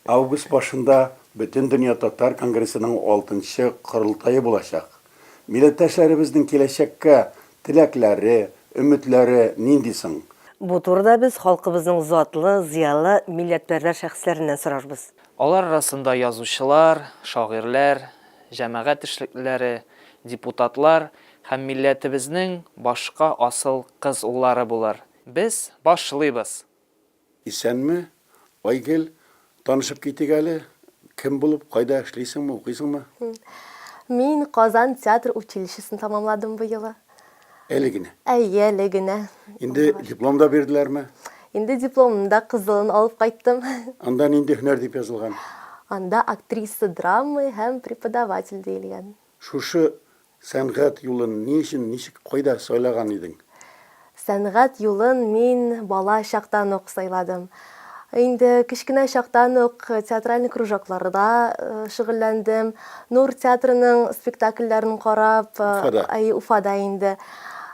Август башында Бүтін Дүния Татар Конгрессінің 6-ші құрылтайы болашақ. Милләттәшләребезнең киләчәккә теләкләре, өметләре ниндисең? Бу турыда без халкыбызның затлы, зыялы милләтпәрвәр шәхесләреннән сорарбыз. Алар арасында язучылар, шагыйрьләр, җәмәгать эшлеклеләре, депутатлар һәм милләтебезнең башка асыл кыз уллары булыр. Без башлыйбыз. Исәнме? Айгел, танышып китик әле. Кем булып, кайда эшлисеңме, укыйсыңмы? Мин Казан театр училищесын тамамладым бу елы. Әле генә. Әйе, әле генә. Инде диплом да бирделәрме? Инде дипломымда кызылын алып кайттым. Анда нинди һөнәр дип язылган? Анда актриса драмы һәм преподаватель диелгән. Шушы сәнгать юлын ни өчен, ничек, кайда сайлаган идең? Сәнгать юлын мин бала чактан ук сайладым. Инде кичкенә чактан ук театральный кружокларда шөгыльләндем. Нур театрының спектакльләрен карап, Уфада инде.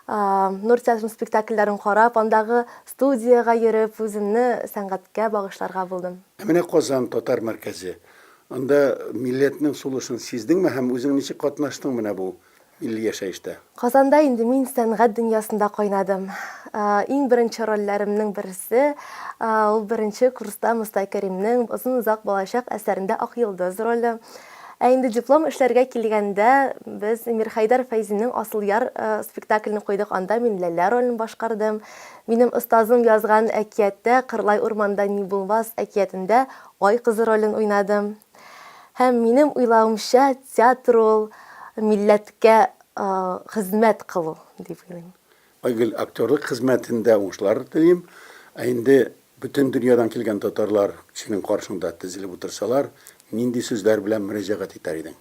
Нур театрының спектакльләрен карап, андагы студияга йөреп, үземне сәнгатькә багышларга булдым. Менә Казан татар мәркәзе. Анда милләтнең сулышын сиздеңме һәм үзең ничек катнаштың менә бу милли яшәештә? Казанда инде мин сәнгать дөньясында кайнадым. Иң беренче рольләремнең берсе, ул беренче курста Мустай Кәримнең озын-озак балачак әсәрендә Ак йолдыз роле. Инде диплом эшләргә килгәндә, без Эмир Хайдар Фәйзинең Асыл яр спектаклен куйдык, анда мин Ләлә ролен башкардым. Минем остазым язган әкияттә Кырлай урманда ни булмас әкиятендә Ай кызы ролен уйнадым. Һәм минем уйлавымча театр ул милләткә хезмәт кылу дип уйлыйм. Айгел, актерлык хезмәтендә уңышлар телим. Инде бүтән дөньядан килгән татарлар синең каршыңда тезелеп утырсалар, нинди сүзләр белән мөрәҗәгать итәр идең?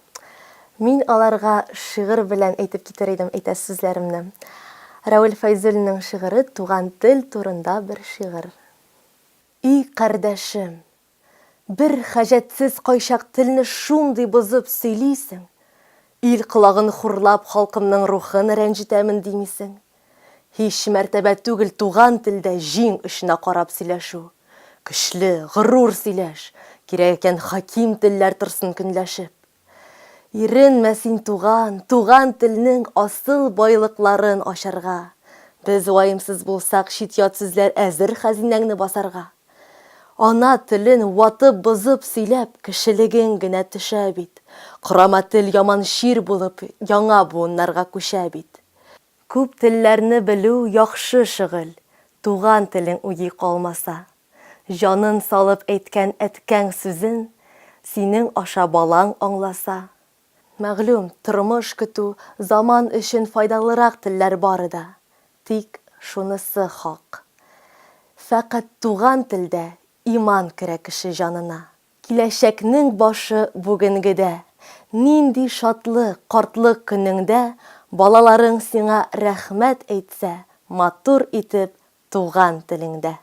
Мин аларга шигырь белән әйтеп китер идем әйтә сүзләремне. Рәүл Фәйзуллинның шигыре Туган тел турында бер шигырь. И кардәшем, бер хаҗәтсез кайчак телне шундый бозып сөйлисең. Ил кылагын хурлап халкымның рухын рәнҗетәмен димисең. Һич мәртәбә түгел туган телдә җиң эшенә карап сөйләшү. Көчле, горур сөйләш, кирәк икән хаким телләр торсын көнләшеп. Иренмә син туган телнең асыл байлыкларын ачарга. Без ваемсыз булсак, чит-ят сүзләр әзер хәзинәңне басарга. Ана телен ватып бозып сөйләп, кешелеген генә төшә бит. Корама тел яман шир булып, яңа буыннарга күчә бит. Күп телләрне белү яхшы шөгыль, туган телең уй калмаса. Җанын салып әйткән әткәң сүзен синең аша балаң аңласа. Мәгълүм, тормыш көтү заман өчен файдалырак телләр бары да. Тик шунысы хак. Фәкать туган телдә иман керә кеше җанына. Киләчәкнең башы бүгенгедә. Нинди шатлык, картлык көнеңдә балаларың сиңа рәхмәт әйтсә, матур итеп туган телеңдә.